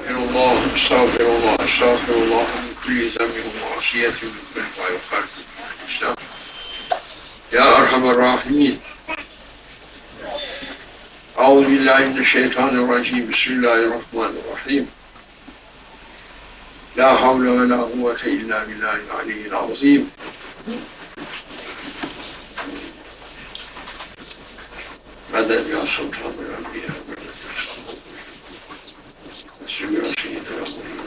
Estağfirullah, estağfirullah, min kulli zembin masiyetin min ma yukardı İslam. Ya Erhamer Rahimin. Euzubillahimineşşeytanirracim. Bismillahirrahmanirrahim. La havle ve la kuvvete illa billahil aliyyil azim. Medet ya Sultanı Rabbiya. Bismillah seyyidina Muhammed.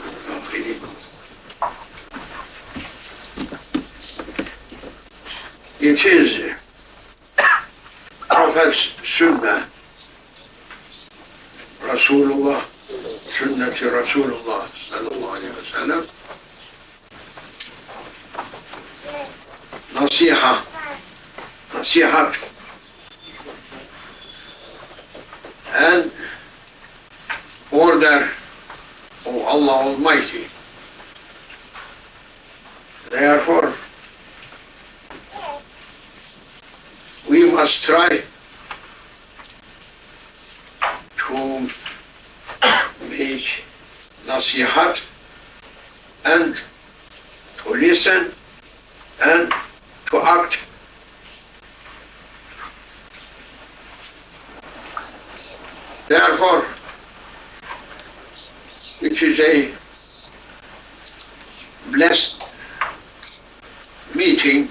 It is Prophet's Sunnah, Rasulullah, Sünneti Rasulullah sallallahu aleyhi ve sellem, nasihat, and order of Allah Almighty. Therefore, we must try to make nasihat and to listen and to act. Therefore, it is a blessed meeting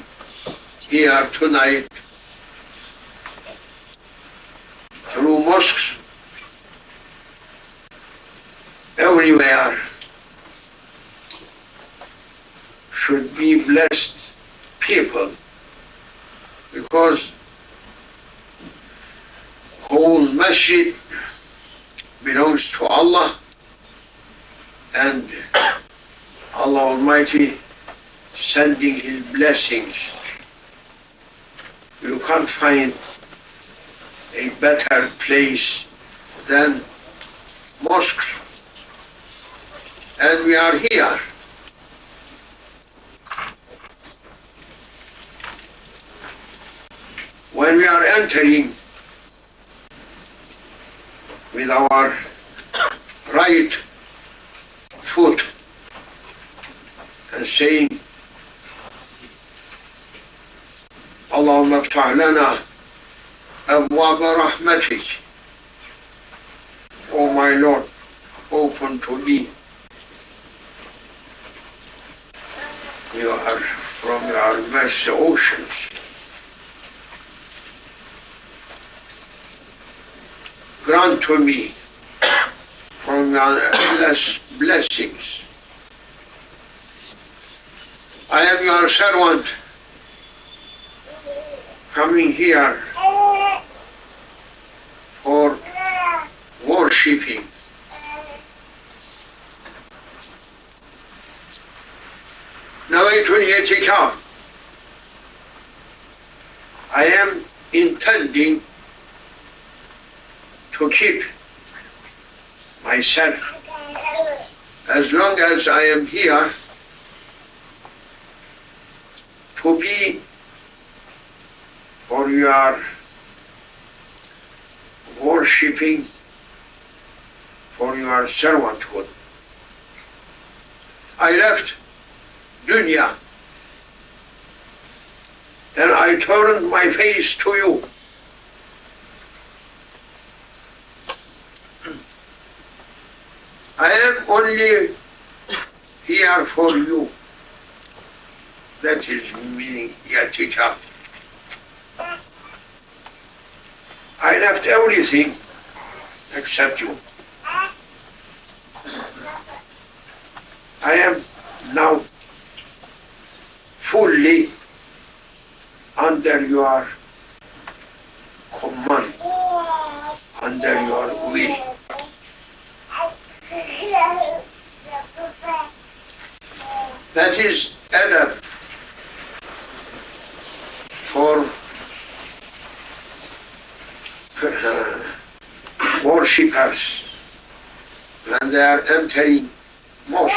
here tonight through mosques everywhere should be blessed people, because whole masjid belongs to Allah, and Allah Almighty sending His blessings. You can't find a better place than mosques. And we are here. When we are entering with our right foot and saying, Allahumma ftah lana abwaba rahmatik, O my Lord, open to me from your vast oceans. Grant to me from your endless blessings. I am your servant coming here for worshipping. Nawaitul i'tikaf. I am intending to keep myself as long as I am here to be for your worshipping, for your servanthood. I left dunya and I turned my face to you. I am only here for you. That is meaning i'tikaf. I left everything except you. I am now fully under your command, under your will. That is adab for worshippers when they are entering mosque.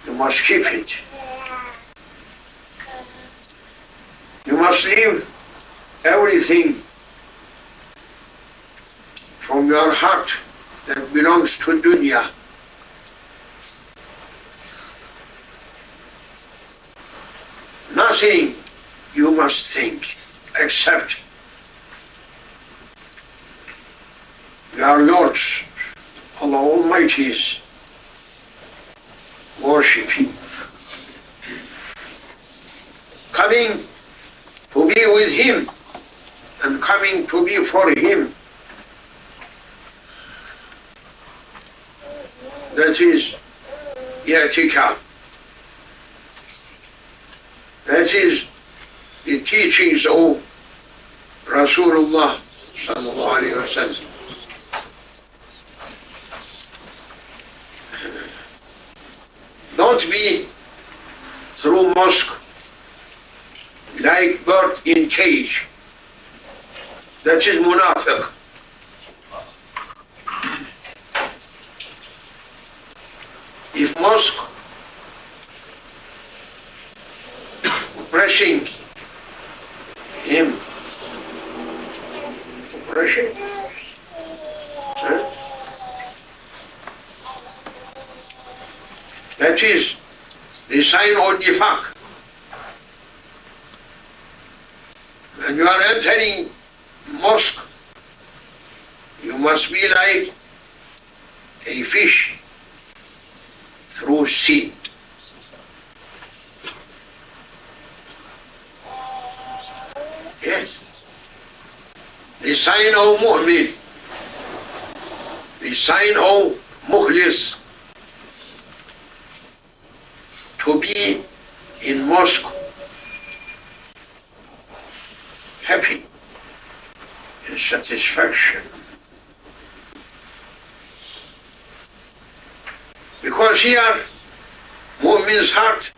You must keep it. You must leave everything from your heart that belongs to dunya. Nothing you must think except your Lord's, Allah Almighty's worship Him. Coming to be with Him and coming to be for Him. That is i'tikaf. That is the teachings of Rasulullah sallallahu alaihi wasallam. Don't be through mosque like bird in cage. That is munafiq. If mosque oppressing him, oppression, that is the sign of nifaq. When you are entering mosque, you must be like a fish through sea. Yes. The sign of mu'min, the sign of mukhlis, to be in mosque happy and satisfaction. Because here, mu'min's heart,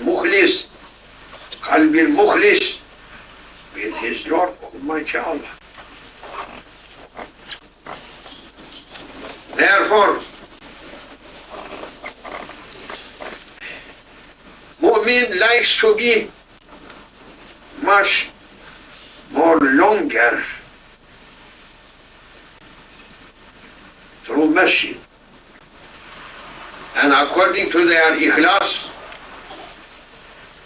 mukhlis, qalbil mukhlis, with his Lord Almighty Allah. Therefore, mu'min likes to be much more longer through masjid. And according to their ikhlas,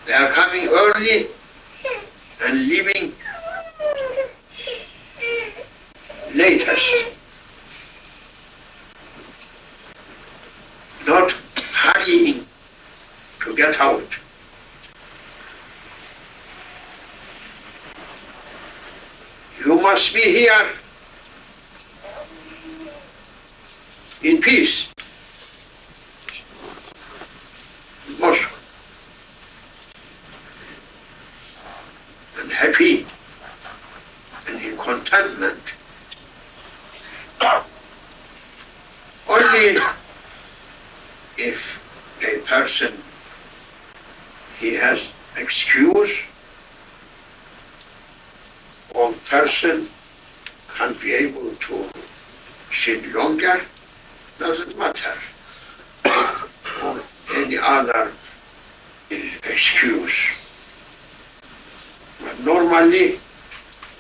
they are coming early and leaving latest. Not hurrying to get out. You must be here in peace. Mosque. And happy and in contentment. Only if a person, he has excuse, or person can't be able to sit longer, doesn't matter. Or any other excuse. But normally,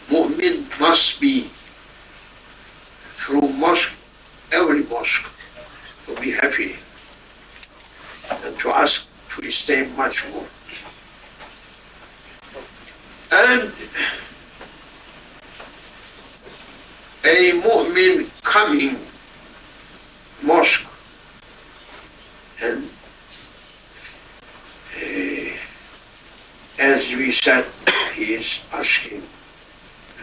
mu'min must be through mosque, every mosque, to be happy and to ask to stay much more. And a mu'min coming mosque and as we said, he is asking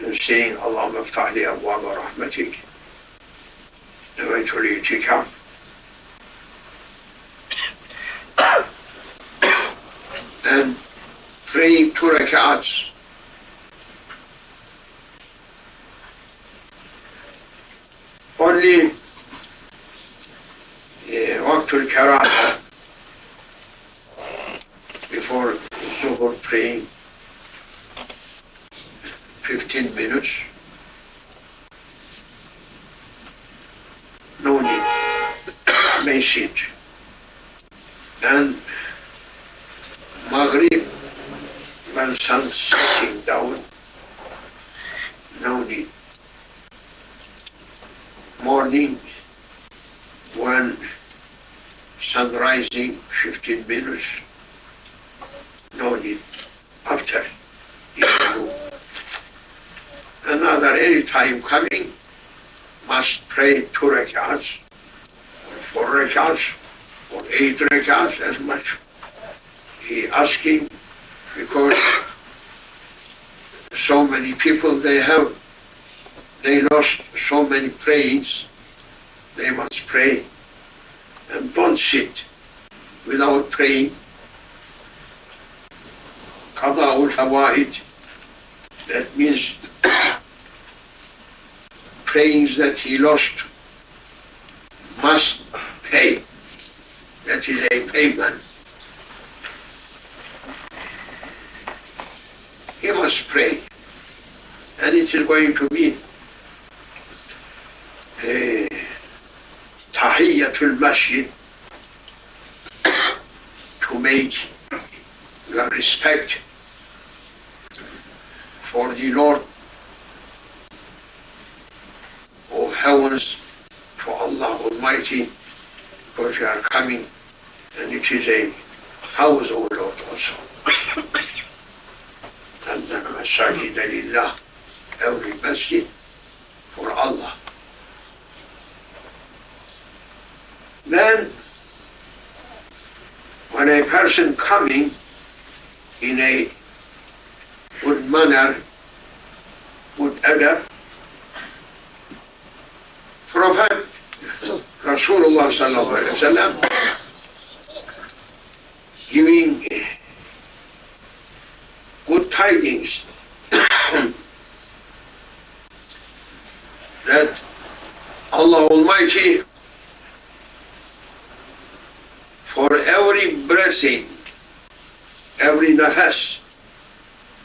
and saying, Allahumma ftah li abwaab rahmatik, nawaitu i'tikaf. And praying 2 rak'ats. Only waqtul karaha, before Zuhur praying 15 minutes. No need. May sit. And Maghrib, when sun sitting down, no need. morning when sun rising 15 minutes, no need. After you know. Another any time coming, must pray 2 rakats, or 4 rakats, or 8 rakats, as much he asking, because so many people they lost so many prayings, they must pray, and don't sit without praying. Qada'ul Hawaid, that means prayings that he lost must pay. That is a payment. He must pray. And it is going to be Tahiyyatul Masjid, to make the respect for the Lord of heavens, for Allah Almighty, because we are coming, and it is a house of Lord also. And the Masajid Lillah, every masjid for Allah. Then, when a person coming in a good manner, good adab, Prophet Rasulullah sallallahu alaihi wasallam giving good tidings that Allah Almighty, for every blessing, every nafas,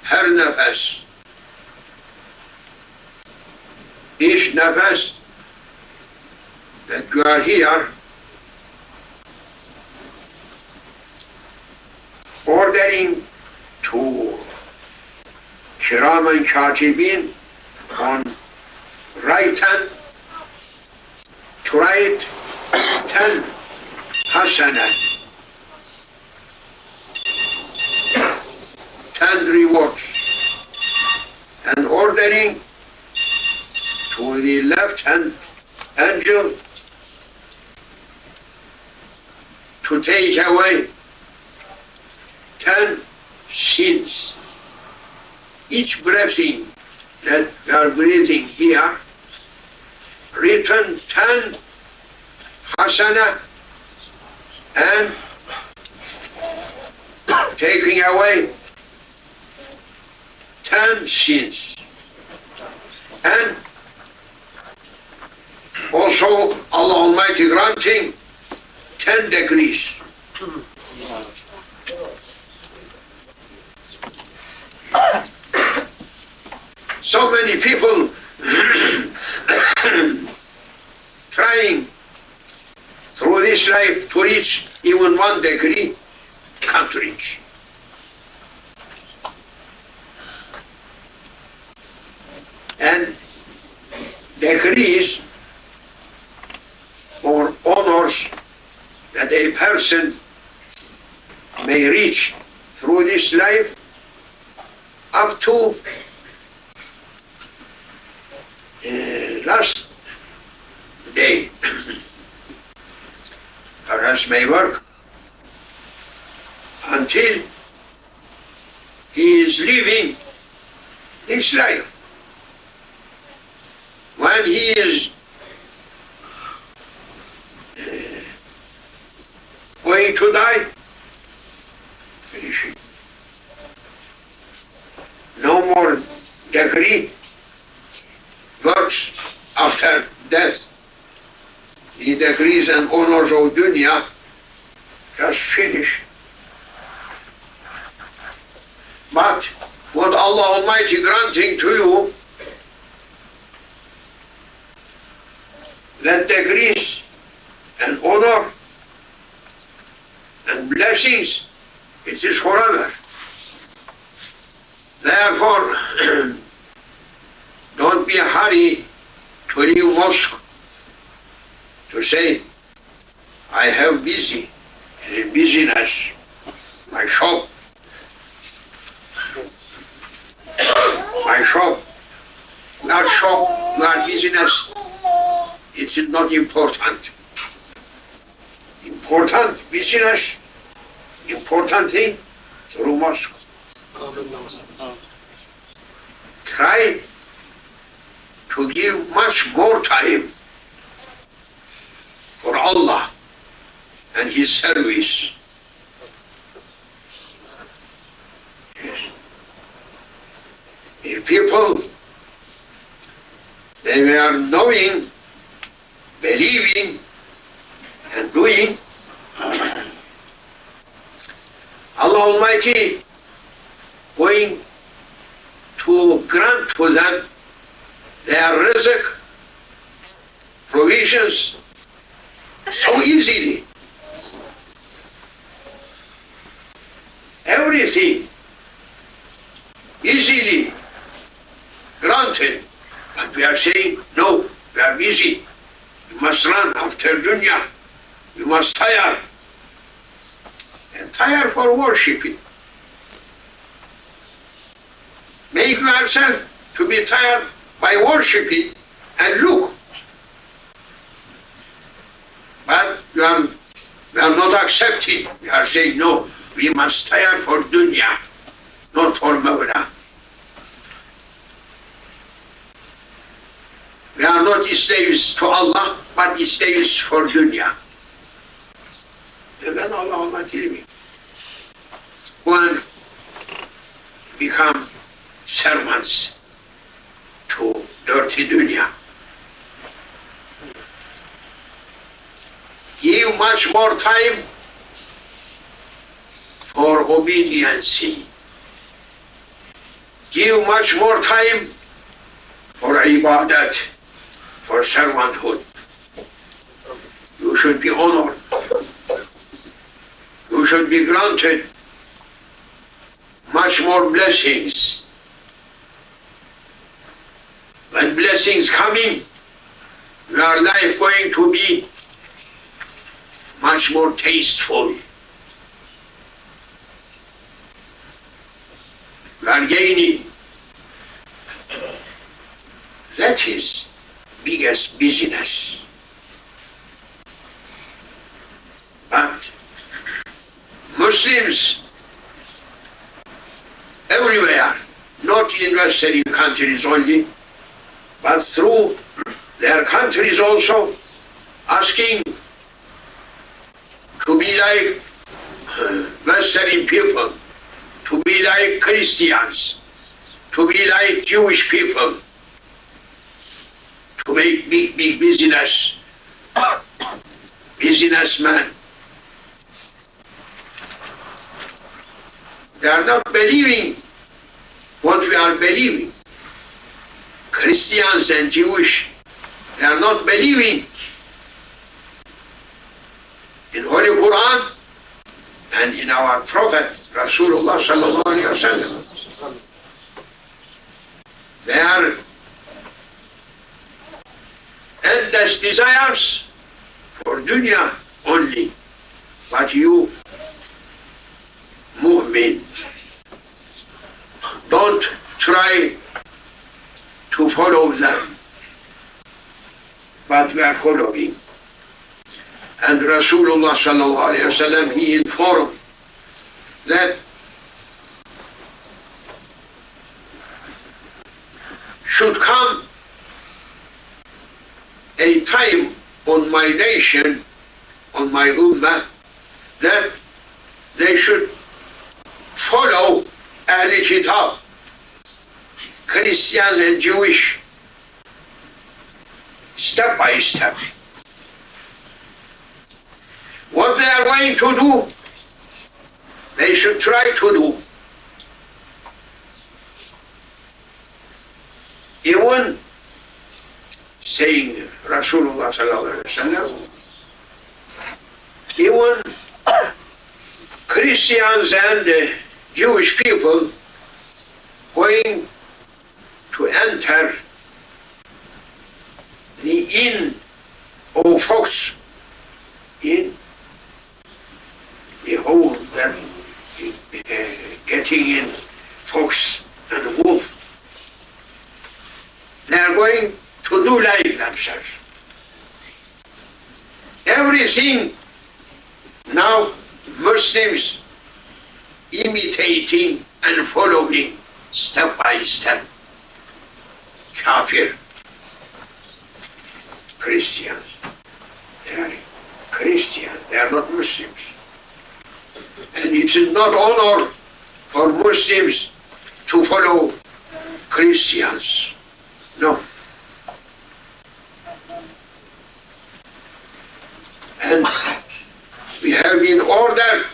her nafas, each nafas that you are here, ordering to Kiraman Katibin on right hand to write 10 hasanat, 10 rewards, and ordering to the left hand angel to take away 10 sins. Each breathing that we are breathing here, written 10 hasana, and taking away 10 sins. And also Allah Almighty granting 10 degrees. So many people trying through this life to reach even 1 degree, can't reach. And degrees or honors that a person may reach through this life up to last day, perhaps may work until he is leaving this life. When he is going to die, finishing. No more degree works after death. The degrees and honors of dunya just finish. But what Allah Almighty granting to you, that degrees and honor and blessings, it is forever. Therefore, don't be in a hurry to leave mosque say, I have business, my shop, not business. It is not important. Important business, important thing through mosque. Try to give much more time for Allah and His service. Yes. If people, they were knowing, believing, and doing, Allah Almighty going to grant to them their rizq, provisions, so easily. Everything easily granted. But we are saying, no, we are busy. We must run after dunya. We must tire. And tire for worshipping. Make yourself to be tired by worshipping and look. But we are not accepting. We are saying, no, we must tire for dunya, not for Mawla. We are not slaves to Allah, but slaves for dunya. And then Allah Almighty will become servants to dirty dunya. Give much more time for obedience. Give much more time for ibadat, for servanthood. You should be honored. You should be granted much more blessings. When blessings coming, your life going to be much more tasteful. You are gaining. That is biggest business. But Muslims everywhere, not in Western countries only, but through their countries also, asking to be like Western people, to be like Christians, to be like Jewish people, to make big business, businessmen. They are not believing what we are believing. Christians and Jewish, they are not believing in Holy Quran and in our Prophet Rasulullah sallallahu alaihi wasallam. They are endless desires for dunya only. But you, mu'min, don't try to follow them, but we are following. And Rasulullah sallallahu alaihi wasallam, he informed that should come a time on my nation, on my ummah, that they should follow Ahl Kitab, Christians and Jewish, step by step. What they are going to do, they should try to do. Even saying Rasulullah sallallahu alaihi wasallam, even Christians and Jewish people going to enter the inn or fox in the hole that getting in fox and wolf. They are going to do like themselves. Everything now Muslims imitating and following step by step. Kafir, Christians, they are Christians, they are not Muslims. And it is not honor for Muslims to follow Christians. No. And we have been ordered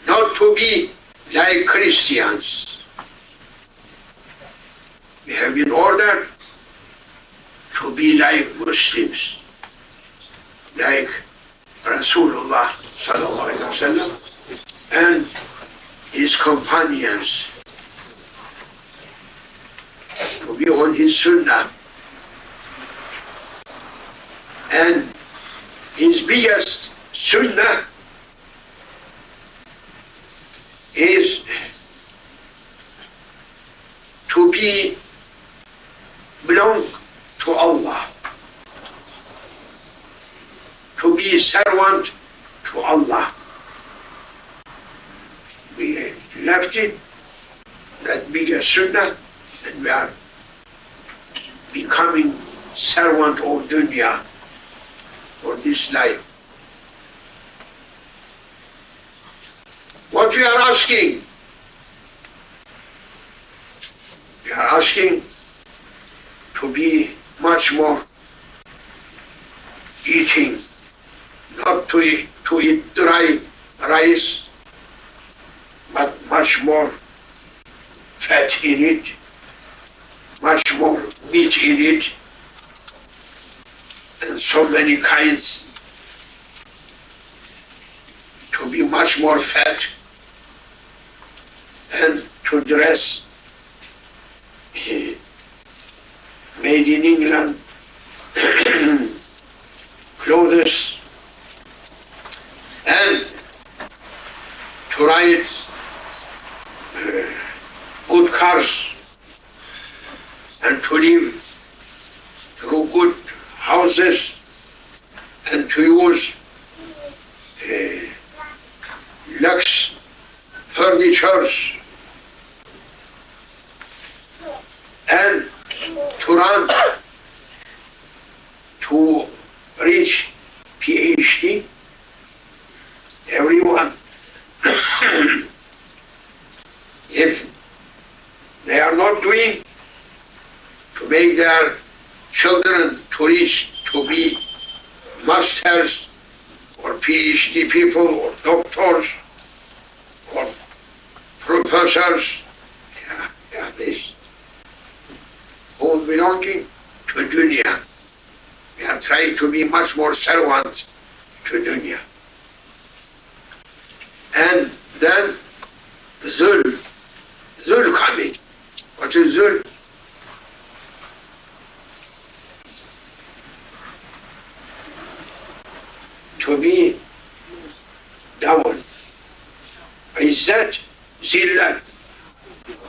not to be like Christians. We have been ordered to be like Muslims, like Rasulullah sallallahu alaihi wasallam and his companions, to be on his sunnah. And his biggest sunnah is to belong to Allah, to be servant to Allah. We left it, that biggest sunnah, and we are becoming servant of dunya for this life. What we are asking to be much more eating, not to eat dry rice, but much more fat in it, much more meat in it, and so many kinds, to be much more fat, and to dress made in England clothes, and to ride good cars, and to live through good houses, and to use lux furnitures, and to run to reach PhD, everyone. If they are not doing to make their children to reach to be masters or PhD people or doctors or professors, this all belonging to dunya. We are trying to be much more servant to dunya. And then Zul coming. What is Zul? To be down. Izzat, Zillat.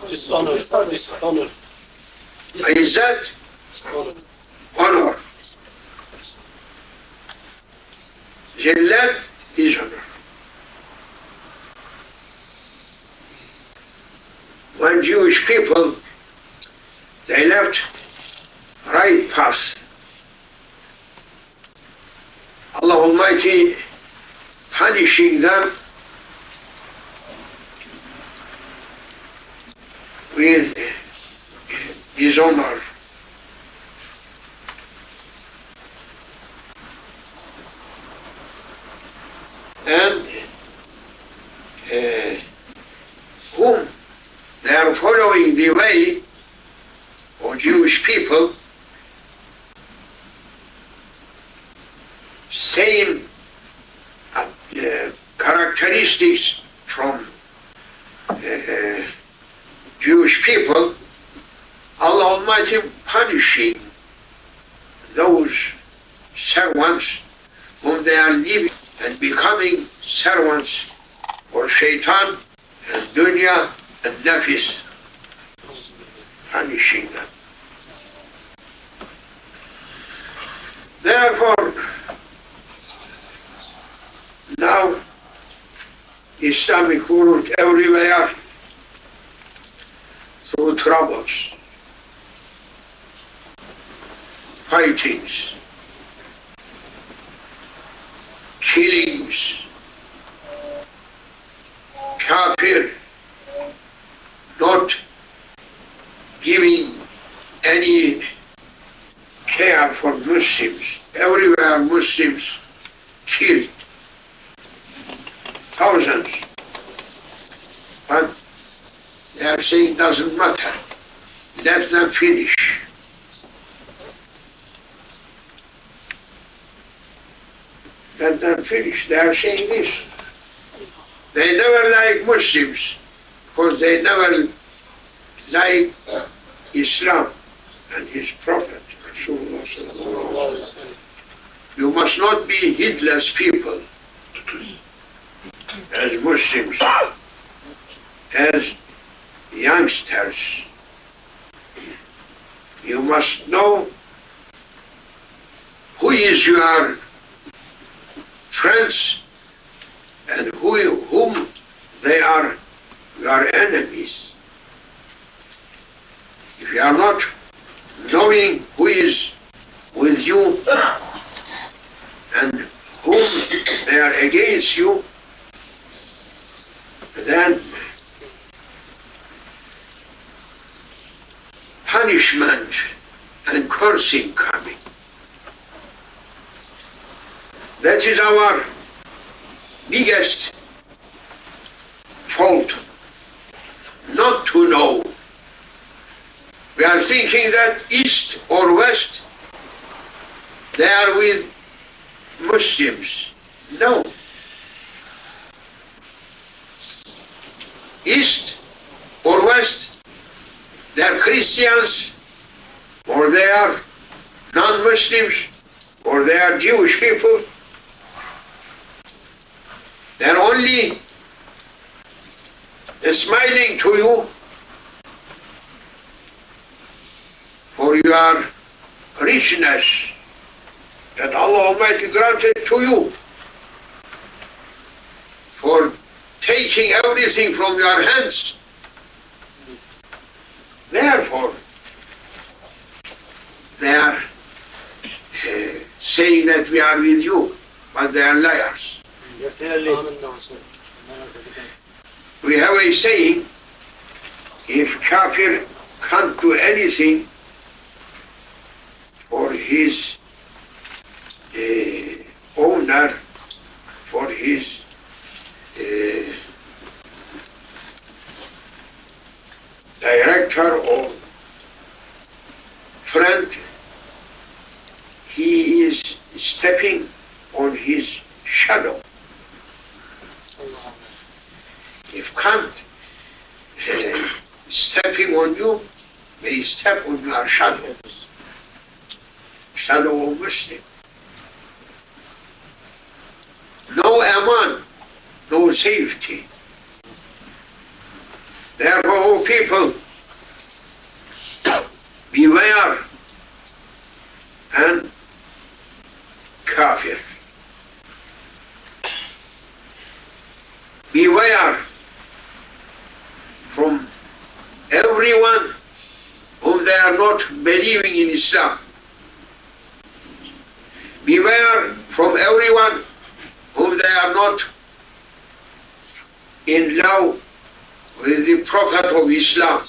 Dishonor. Izzat, honor. Zillat, dishonor. When Jewish people, they left right path, Allah Almighty punishing them with dishonor. And whom they are following the way of Jewish people, same characteristics from Jewish people, Allah Almighty punishing those servants whom they are leaving and becoming servants for shaitan and dunya and nafis, punishing them. Therefore, now Islamic world everywhere through troubles, fightings, killings, kafir not giving any care for Muslims. Everywhere Muslims killed, thousands. But they are saying it doesn't matter. Let them finish. Let them finish. They are saying this. They never like Muslims because they never like Islam and his Prophet. Rasulullah sallallahu alaihi wasallam. You must not be heedless people as Muslims, as youngsters. You must know who is your friends and whom they are your enemies. If you are not knowing who is with you and whom they are against you, then punishment and cursing coming. That is our biggest fault, not to know. We are thinking that East or West, they are with Muslims. No. East or West, they are Christians, or they are non-Muslims, or they are Jewish people. They are only smiling to you for your richness that Allah Almighty granted to you, for taking everything from your hands. Therefore, they are saying that we are with you, but they are liars. We have a saying, if kafir can't do anything for his owner, for his director or friend, he is stepping on his shadow. If can't stepping on you, may step on your shadow, shadow of Muslim. No aman, no safety. Therefore, O people, beware and kafir. Beware from everyone whom they are not believing in Islam. Beware from everyone whom they are not in love with the Prophet of Islam.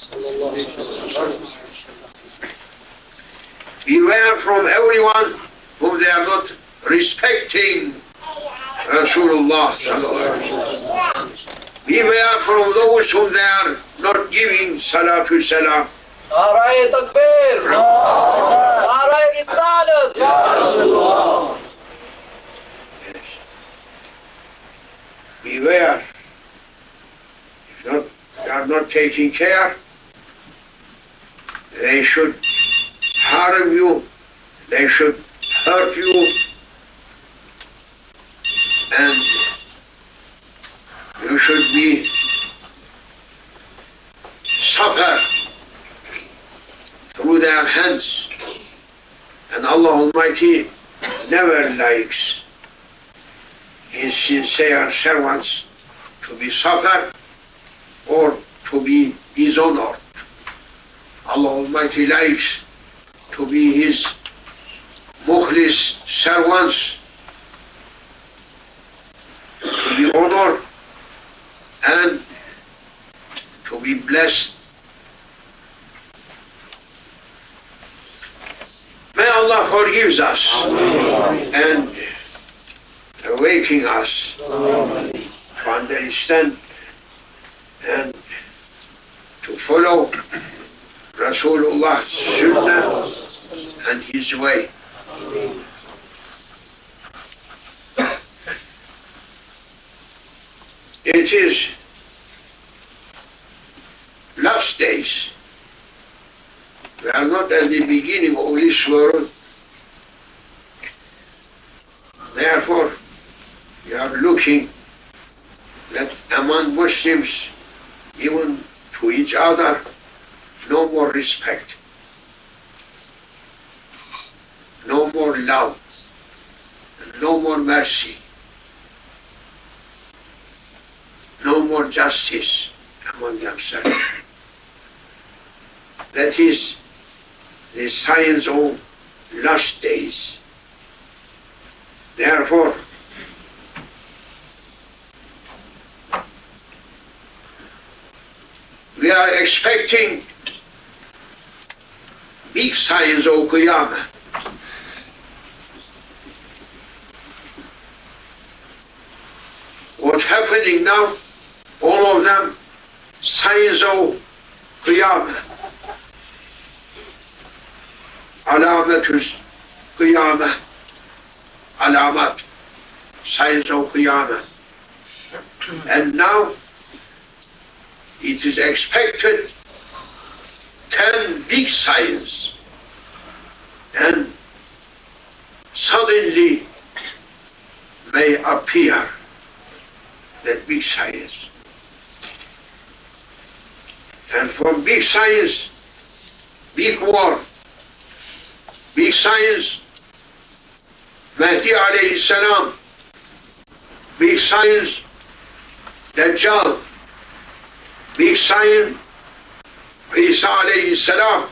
Beware from everyone whom they are not respecting Rasulullah. Beware from those whom they are not giving salatu salam. نعرہ تکبیر نعرہ رسالت یا رسول اللہ. Beware. If not, they are not taking care, they should harm you they should hurt you, and you should be suffer through their hands. And Allah Almighty never likes His sincere servants to be suffered or to be dishonored. Allah Almighty likes to be His mukhlis servants, to be honored and to be blessed. May Allah forgive us and awaken us to understand and to follow Rasulullah's sunnah and his way. It is last days. We are not at the beginning of this world. Therefore, we are looking that among Muslims, even to each other, no more respect, no more love, and no more mercy, no more justice among themselves. That is the signs of last days. Therefore, we are expecting big signs of Qiyamah. What's happening now, all of them, signs of Qiyamah. Alamatul Qiyamah, alamat, signs of Qiyamah. And now it is expected 10 big signs, and suddenly may appear that big signs. And from big signs, big war, big signs, Mahdi alayhi salam, big signs, Dajjal, big sign, Isa alayhi salam,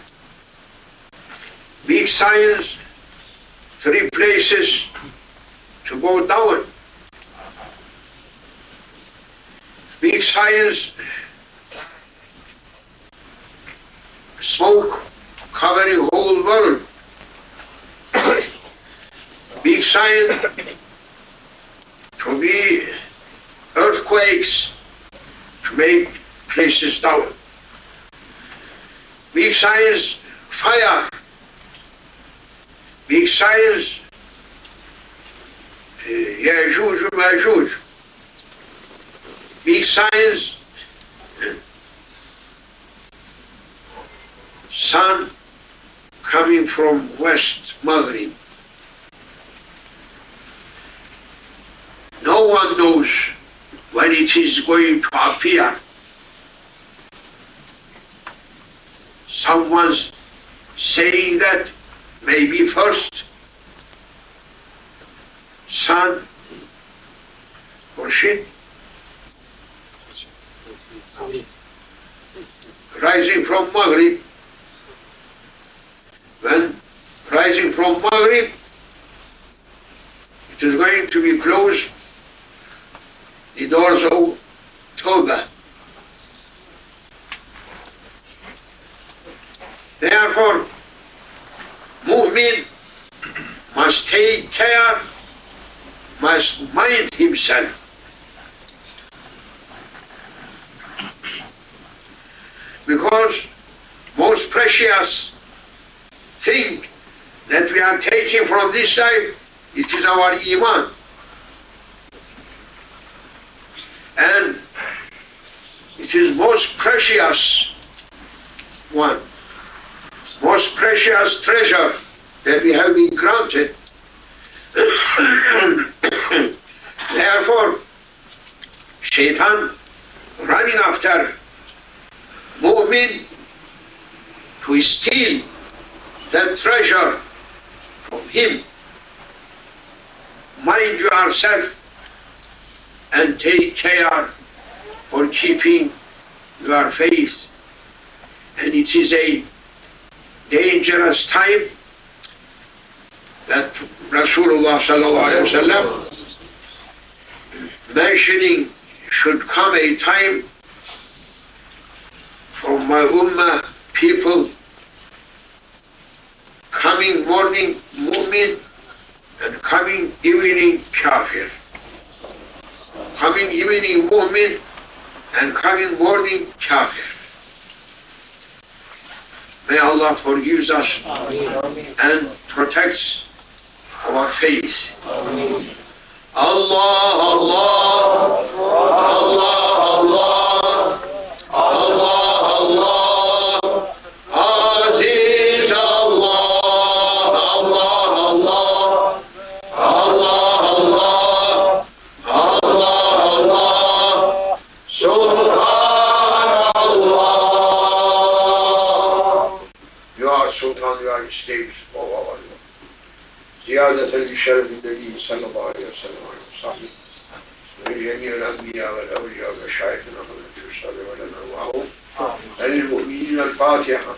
big signs, 3 places to go down, big signs, smoke covering whole world, big sign to be earthquakes to make places down, big signs, fire, big signs, Yajuj Majuj, big signs, sun coming from west Maghrib. No one knows when it is going to appear. Someone's saying that maybe first sun Khurshid rising from Maghrib. When rising from Maghrib, it is going to be closed, the doors of Tawbah. Therefore, mu'min must take care, must mind himself. Because most precious thing that we are taking from this life, it is our iman. And it is most precious one, most precious treasure that we have been granted. Therefore, Shaitan running after mu'min to steal that treasure from him. Mind yourself and take care for keeping your faith. And it is a dangerous time that Rasulullah sallallahu alaihi wasallam mentioning should come a time for my ummah people coming morning mu'min and coming evening kafir. Coming evening mu'min and coming morning kafir. May Allah forgive us and protects our faith. Allah, Allah, Allah, Allah, Allah, Allah, Aziz Allah, Allah, Allah, Allah, Allah, Subhanallah. Ya Sultan, Ya Estate, زيادة بشرف النبي صلى الله عليه وسلم وصحبه ولجميع الأنبياء والأولياء ومشايخنا من الرسل ولنا معهم للمؤمنين الفاتحة.